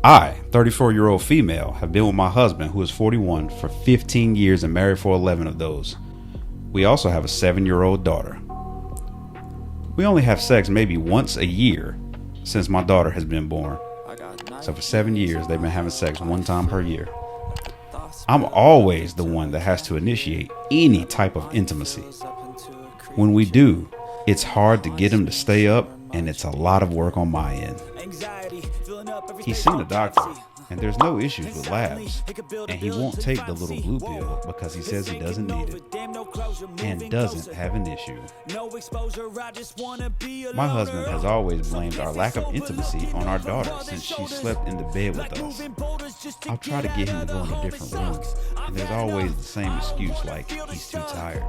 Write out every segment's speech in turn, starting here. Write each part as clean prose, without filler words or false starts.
I, 34-year-old female, have been with my husband, who is 41, for 15 years and married for 11 of those. We also have a 7-year-old daughter. We only have sex maybe once a year since my daughter has been born. So for 7 years, they've been having sex one time per year. I'm always the one that has to initiate any type of intimacy. When we do, it's hard to get him to stay up, and it's a lot of work on my end. He's seen a doctor, and there's no issues with labs, and he won't take the little blue pill because he says he doesn't need it and doesn't have an issue. My husband has always blamed our lack of intimacy on our daughter since she slept in the bed with us. I'll try to get him to go in a different room, and there's always the same excuse like he's too tired.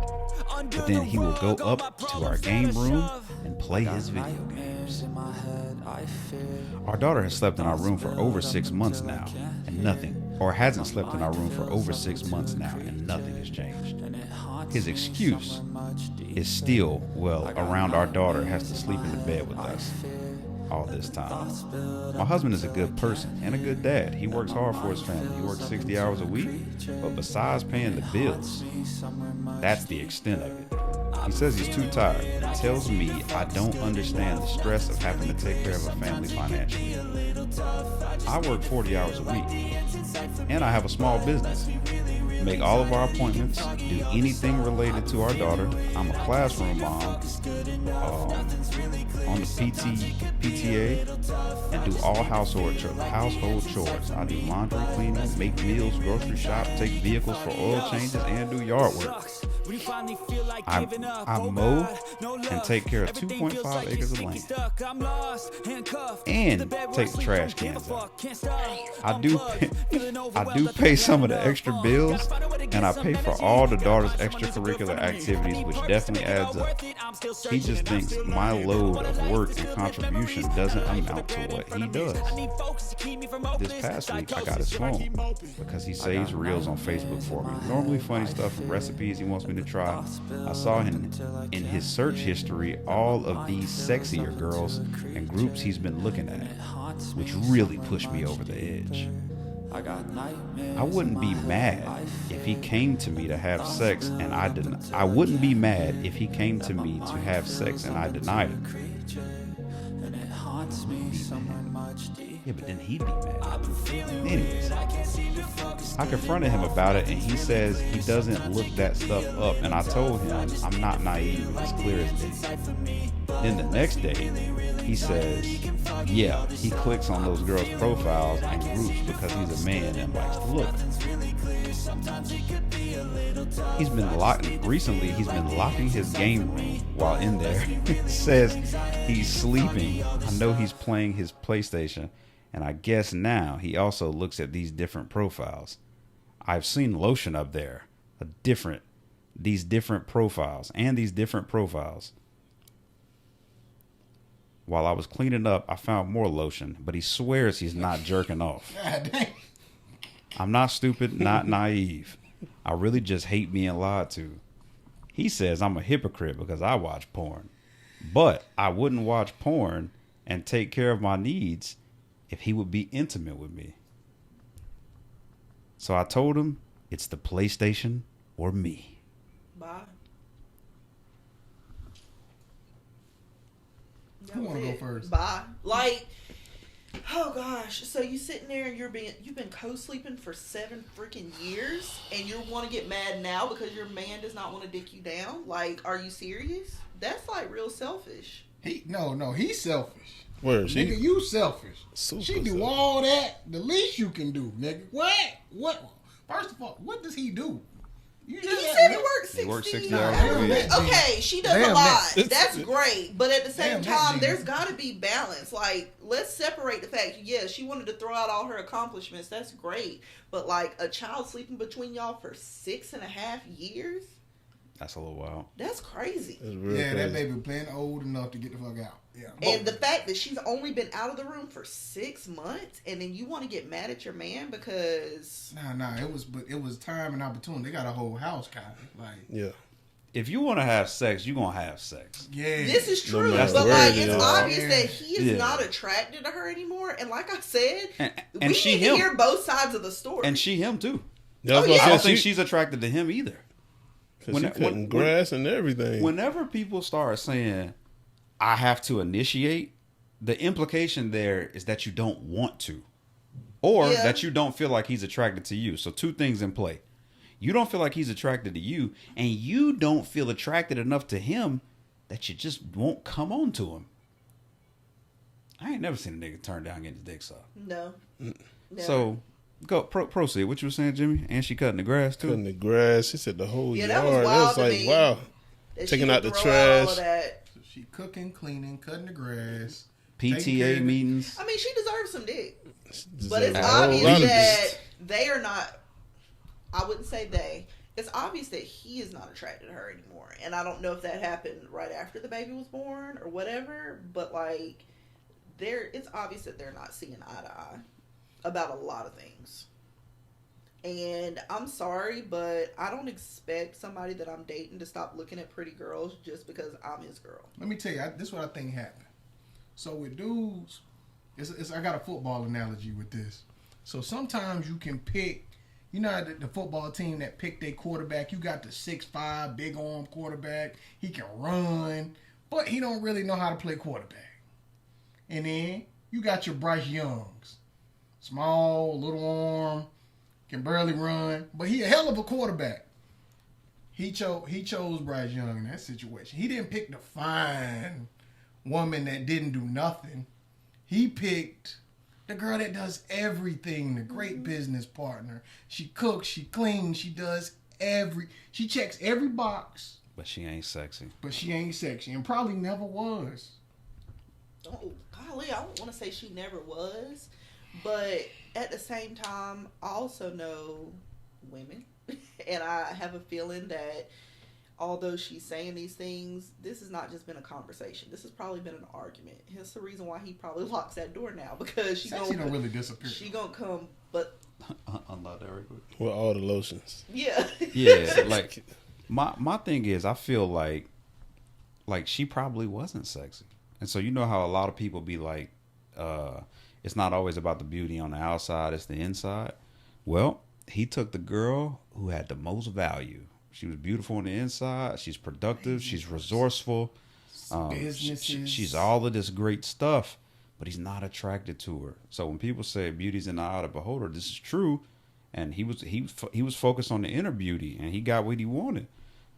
But then he will go up to our game room and play his video games. Our daughter has slept in our room for over 6 months now, and nothing, or hasn't slept in our room for over 6 months now, and nothing has changed. His excuse is still, well, around our daughter has to sleep in the bed with us all this time. My husband is a good person and a good dad. He works hard for his family. He works 60 hours a week, but besides paying the bills, that's the extent of it. He says he's too tired. He tells me I don't understand the stress of having to take care of a family financially. I work 40 hours a week, and I have a small business. Make all of our appointments, do anything related to our daughter. I'm a classroom mom on the PTA, and do all household chores. I do laundry, cleaning, make meals, grocery shop, take vehicles for oil changes, and do yard work. I mow and take care of 2.5 acres of land and take the trash cans out. I do pay some of the extra bills, and I pay for all the daughter's extracurricular activities, which definitely adds up. He just thinks my load of work and contribution doesn't amount to what he does. This past week, I got his phone because he saves reels on Facebook for me. Normally funny stuff and recipes he wants me to try. I saw him in his search history all of these sexier girls and groups he's been looking at, which really pushed me over the edge. I wouldn't be mad if he came to me to have sex and I didn't. I wouldn't be mad if he came to me to have sex and I denied him. Yeah, but then he'd be mad. Anyways, I confronted him about it, and he says he doesn't look that stuff up, and I told him I'm not naive, it's clear as day. Then the next day, he says, yeah, he clicks on those girls' profiles and groups because he's a man and likes to look. He's been locking his game room while in there. It says he's sleeping. I know he's playing his PlayStation, and I guess now he also looks at these different profiles. I've seen lotion up there, these different profiles. While I was cleaning up, I found more lotion, but he swears he's not jerking off. God dang. I'm not stupid, not naive. I really just hate being lied to. He says I'm a hypocrite because I watch porn. But I wouldn't watch porn and take care of my needs if he would be intimate with me. So I told him it's the PlayStation or me. Bye. Who want to go first? Bye. Like, oh gosh. So you sitting there and you've been co-sleeping for 7 freaking years, and you want to get mad now because your man does not want to dick you down? Like, are you serious? That's like real selfish. No, he's selfish. Where is she? Nigga, you selfish. Super she do selfish. all that. The least you can do, nigga. What? First of all, what does he do? He said he works 60 hours a week. Okay, she does a lot. That's great. But at the same time, there's got to be balance. Like, let's separate the fact, yeah, she wanted to throw out all her accomplishments. That's great. But, like, a child sleeping between y'all for 6.5 years? That's a little wild. That's crazy. Yeah, crazy. that baby been old enough to get the fuck out. Yeah. And the fact that she's only been out of the room for 6 months, and then you want to get mad at your man because Nah, it was time and opportunity. They got a whole house, kind of like. Yeah. if you want to have sex, you're going to have sex. Yeah. This is true, That's but the like word, it's yeah. obvious that he is Yeah. not attracted to her anymore. And like I said, And we she need him. to hear both sides of the story. And she him too. That's Oh, what yeah. I don't said. think she's attracted to him either. Cause she cutting grass and everything. Whenever people start saying, I have to initiate, the implication there is that you don't want to. Or Yeah. that you don't feel like he's attracted to you. So two things in play. You don't feel like he's attracted to you, and you don't feel attracted enough to him that you just won't come on to him. I ain't never seen a nigga turn down getting his dick sucked. No. Never. So, proceed. What you were saying, Jimmy? And she cutting the grass, too? Cutting the grass. He said the whole Yeah, yard. that was That wild was to like, me. wow. That Taking she out would the throw out all trash. of that. So she cooking, cleaning, cutting the grass. taking care PTA of it. meetings. I mean, she deserves some dick. Deserve But it's a whole obvious lot of that this. they are not. I wouldn't say they. It's obvious that he is not attracted to her anymore. And I don't know if that happened right after the baby was born or whatever. But like, it's obvious that they're not seeing eye to eye about a lot of things. And I'm sorry, but I don't expect somebody that I'm dating to stop looking at pretty girls just because I'm his girl. Let me tell you, this is what I think happened. So with dudes, I got a football analogy with this. So sometimes you can pick, you know, the football team that picked their quarterback. You got the 6'5", big arm quarterback. He can run, but he don't really know how to play quarterback. And then you got your Bryce Youngs, small, little arm, can barely run, but he a hell of a quarterback. He chose Bryce Young in that situation. He didn't pick the fine woman that didn't do nothing. He picked the girl that does everything, the great business partner. She cooks, she cleans, she checks every box. But she ain't sexy. But she ain't sexy and probably never was. Oh, golly, I don't want to say she never was. But at the same time, I also know women. And I have a feeling that although she's saying these things, this has not just been a conversation. This has probably been an argument. Hence the reason why he probably locks that door now. Because she Sexy don't really disappear. She gonna come, but... Unlock that real quick. With all the lotions. Yeah. Yeah, like, my thing is, I feel like she probably wasn't sexy. And so you know how a lot of people be like, it's not always about the beauty on the outside, it's the inside. Well, he took the girl who had the most value. She was beautiful on the inside. She's productive. She's resourceful. She's all of this great stuff, but he's not attracted to her. So when people say beauty's in the eye of the beholder, this is true. And he was focused on the inner beauty, and he got what he wanted.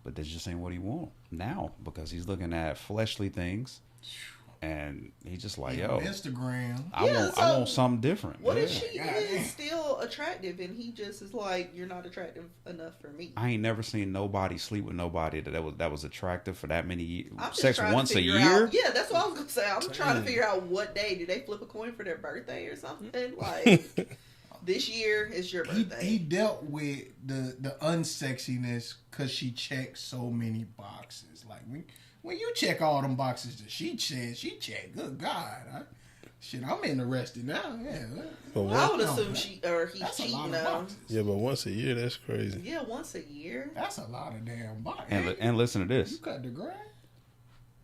But this just ain't what he wants now because he's looking at fleshly things. And he's just like, yo, Instagram. I want something different. What if Yeah. she is still attractive and he just is like, you're not attractive enough for me? I ain't never seen nobody sleep with nobody that was attractive for that many years. I'm just Sex trying to once a figure year? out- yeah, that's what I was gonna say. I'm trying to figure out what day do they flip a coin for their birthday or something. Like this year is your birthday. He dealt with the unsexiness because she checked so many boxes. Like when you check all them boxes that she checked. Good God, I'm interested now. Yeah, But I would one, assume he's that's a lot cheating of now. boxes. yeah, but once a year, that's crazy. Yeah, once a year. That's a lot of damn boxes. And listen to You this. cut the grass.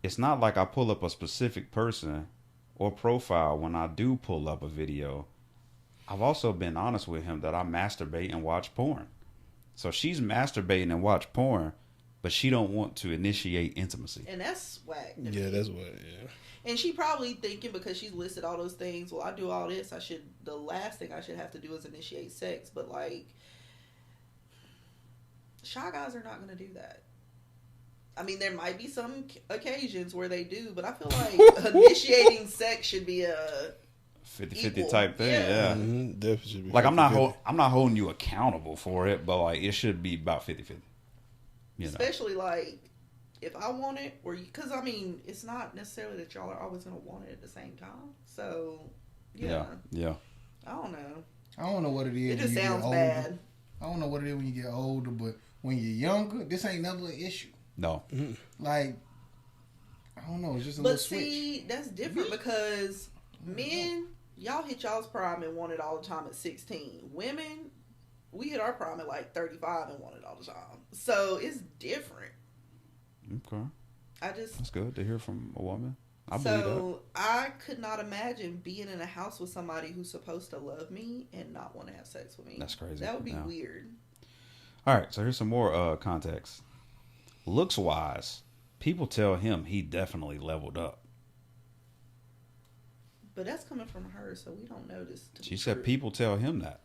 It's not like I pull up a specific person or profile when I do pull up a video. I've also been honest with him that I masturbate and watch porn. So she's masturbating and watch porn, but she don't want to initiate intimacy. And that's whack. to Yeah, me. that's what. Yeah. And she probably thinking because she's listed all those things, well, I do all this, the last thing I should have to do is initiate sex. But like, shy guys are not going to do that. I mean, there might be some occasions where they do, but I feel like initiating sex should be a 50-50 equal. type thing, yeah. Mm-hmm. Definitely should be Like I'm 50-50. not holding you accountable for it, but like it should be about 50-50. You know. especially like if I want it, or because I mean, it's not necessarily that y'all are always going to want it at the same time. So yeah, Yeah. I don't know. I don't know what it is. It just when you sounds get older. bad. I don't know what it is when you get older, but when you're younger, this ain't never an issue. No. Like, I don't know. It's just a But little switch. see, that's different because men, y'all hit y'all's prime and want it all the time at 16. Women, we hit our prime at like 35 and want it all the time. So it's different. Okay. That's good to hear from a woman. I believe that. So I could not imagine being in a house with somebody who's supposed to love me and not want to have sex with me. That's crazy. That would be weird. All right, so here's some more context. Looks wise, people tell him he definitely leveled up. But that's coming from her, so we don't know this. She said people tell him that.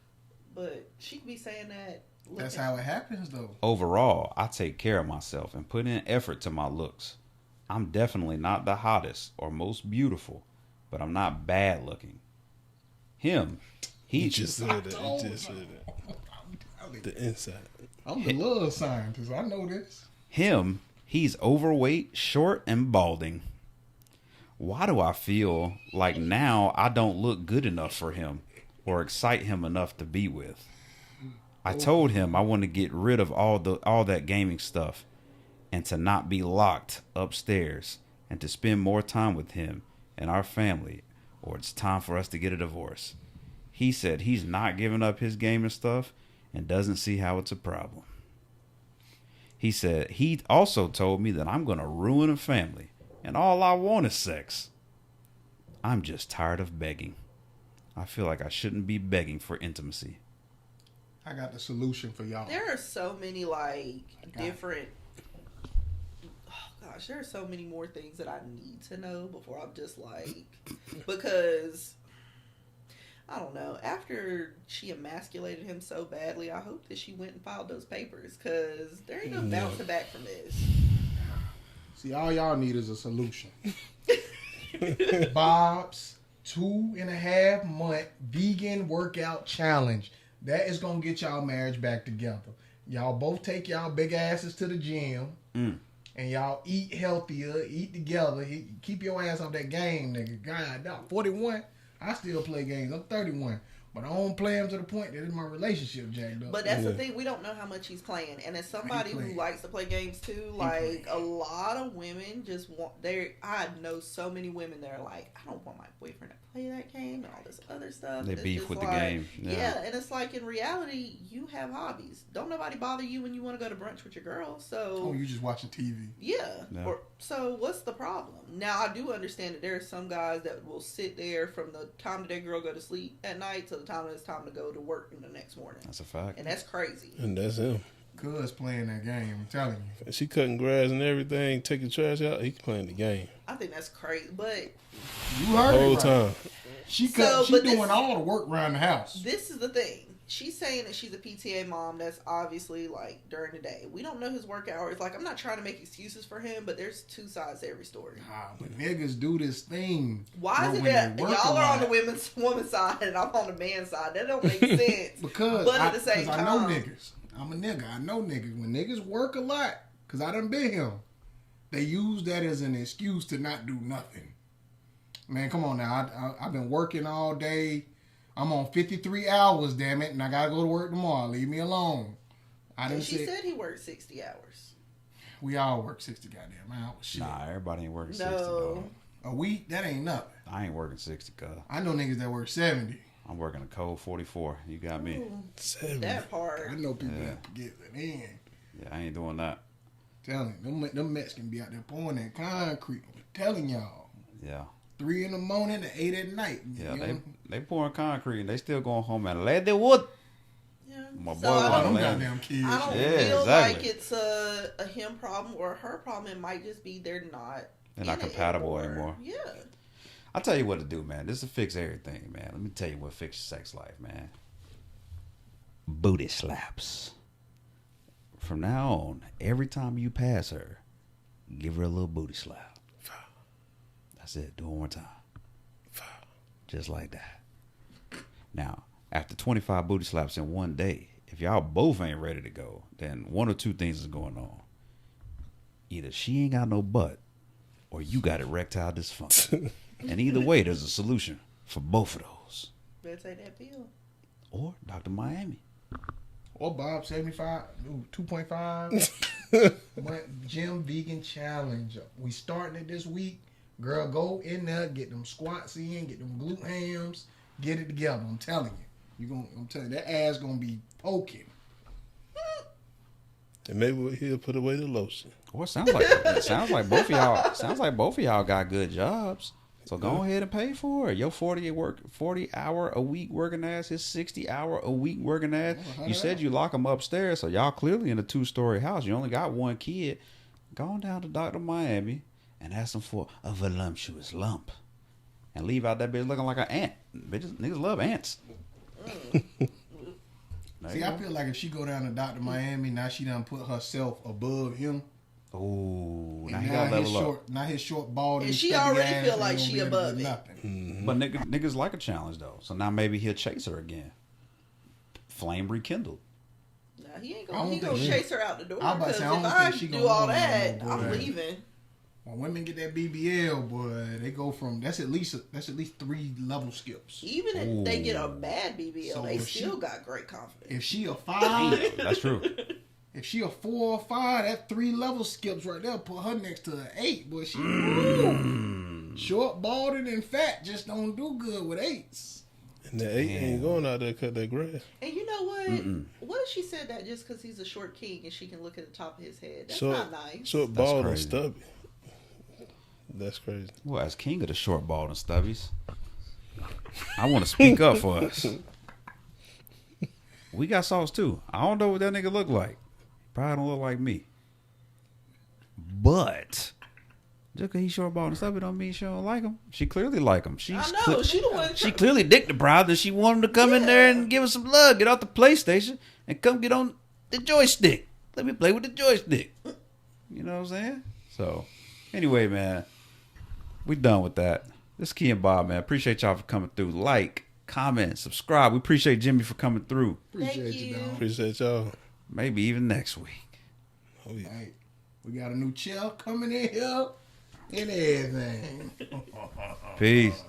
But she could be saying that. That's how it happens, though. Overall, I take care of myself and put in effort to my looks. I'm definitely not the hottest or most beautiful, but I'm not bad looking. He just said that. He just said that. The inside. I'm the love scientist. I know this. He's overweight, short, and balding. Why do I feel like now I don't look good enough for him or excite him enough to be with? I told him I want to get rid of all that gaming stuff and to not be locked upstairs and to spend more time with him and our family, or it's time for us to get a divorce. He said he's not giving up his gaming stuff and doesn't see how it's a problem. He said he also told me that I'm going to ruin a family and all I want is sex. I'm just tired of begging. I feel like I shouldn't be begging for intimacy. I got the solution for y'all. There are so many different. Oh gosh, there are so many more things that I need to know before I'm just because I don't know. After she emasculated him so badly, I hope that she went and filed those papers because there ain't no bouncing back from this. See, all y'all need is a solution. Bob's 2.5-month vegan workout challenge. That is going to get y'all marriage back together. Y'all both take y'all big asses to the gym. And y'all eat healthier, eat together. Keep your ass off that game, nigga. God, 41. I still play games. I'm 31. But I don't play them to the point that my relationship jacked up. But that's the thing. We don't know how much he's playing. And as somebody who likes to play games too, a lot of women just want... I know so many women that are like, I don't want my boyfriend to play that game and all this other stuff. They beef with the game. Yeah, and it's like, in reality, you have hobbies. Don't nobody bother you when you want to go to brunch with your girl. So... Oh, you just watching TV. Yeah. So what's the problem? Now, I do understand that there are some guys that will sit there from the time that their girl go to sleep at night to the time it's time to go to work in the next morning. That's a fact. And that's crazy. And that's him. Cuz playing that game, I'm telling you. She cutting grass and everything, taking trash out. He playing the game. I think that's crazy, but you heard the whole it right. time. She doing all the work around the house. This is the thing. She's saying that she's a PTA mom. That's obviously during the day. We don't know his work hours. I'm not trying to make excuses for him, but there's two sides to every story. But niggas do this thing. Why is it that y'all are on the woman's side and I'm on the man's side? That don't make sense. But at the same time, I know niggas. I'm a nigga. I know niggas. When niggas work a lot, because I done been him, they use that as an excuse to not do nothing. Man, come on now. I've been working all day. I'm on 53 hours, damn it, and I gotta go to work tomorrow. Leave me alone. She said he worked 60 hours. We all work 60 goddamn hours. Shit. Nah, everybody ain't working 60, dog. A week? That ain't nothing. I ain't working 60, cuz. I know niggas that work 70. I'm working a cold 44. You got me. 70. That part. I know people that get it in. Yeah, I ain't doing that. Telling you, them Mexicans be out there pouring that concrete. I'm telling y'all. Yeah. 3 in the morning to 8 at night. Yeah, they pouring concrete and they still going home and let the wood. Yeah. My boy, I don't goddamn kids. I don't feel like it's a him problem or a her problem. It might just be they're not compatible anymore. Yeah. I'll tell you what to do, man. This will fix everything, man. Let me tell you what fixes sex life, man. Booty slaps. From now on, every time you pass her, give her a little booty slap. That's it. Do it one more time. Just like that. Now, after 25 booty slaps in one day, if y'all both ain't ready to go, then one or two things is going on. Either she ain't got no butt, or you got erectile dysfunction. And either way, there's a solution for both of those. Better take that pill. Or Dr. Miami. Or Bob 75, 2.5 gym vegan challenge. We starting it this week. Girl, go in there, get them squats in, get them glute hams, get it together. I'm telling you. I'm telling you, that ass gonna be poking. And maybe he'll put away the lotion. Well, it sounds like both of y'all. Sounds like both of y'all got good jobs. So go ahead and pay for it. Your 40-hour a week working ass, his 60-hour a week working ass. You said you lock them upstairs, so y'all clearly in a 2-story house. You only got one kid. Go on down to Dr. Miami and ask them for a voluptuous lump, and leave out that bitch looking like an ant. Niggas love ants. See, I feel like if she go down to Dr. Miami, now she done put herself above him. Oh, now he got level up. Now his short, bald, and she already feel like she above it. Nothing. But niggas like a challenge though. So now maybe he'll chase her again. Flame rekindled. Nah, he ain't gonna chase her out the door. Because if I I do all that, I'm leaving. When women get that BBL, boy, they go from that's at least 3 level skips. Even if they get a bad BBL, so they still got great confidence. If she a 5, that's true. If she a 4 or 5, that 3 level skips right there put her next to an 8. Boy, she short, balding, and fat just don't do good with 8s. And the 8 ain't going out there cut that grass. And you know what? What if she said that just because he's a short king and she can look at the top of his head? That's not nice. Short, bald, and stubby. That's crazy. Well, as king of the short, bald, and stubbies, I want to speak up for us. We got sauce too. I don't know what that nigga look like. Probably don't look like me. But just because he's short, bald, and stubby don't mean she don't like him. She clearly like him. I know. She clearly dicked the bride and she wanted him to come in there and give us some love. Get off the PlayStation and come get on the joystick. Let me play with the joystick. You know what I'm saying? So, anyway, man. We done with that. This is Key and Bob, man. Appreciate y'all for coming through. Like, comment, subscribe. We appreciate Jimmy for coming through. Appreciate you, dog. Appreciate y'all. Maybe even next week. Oh, yeah. Hey, we got a new chair coming in here and everything. Peace.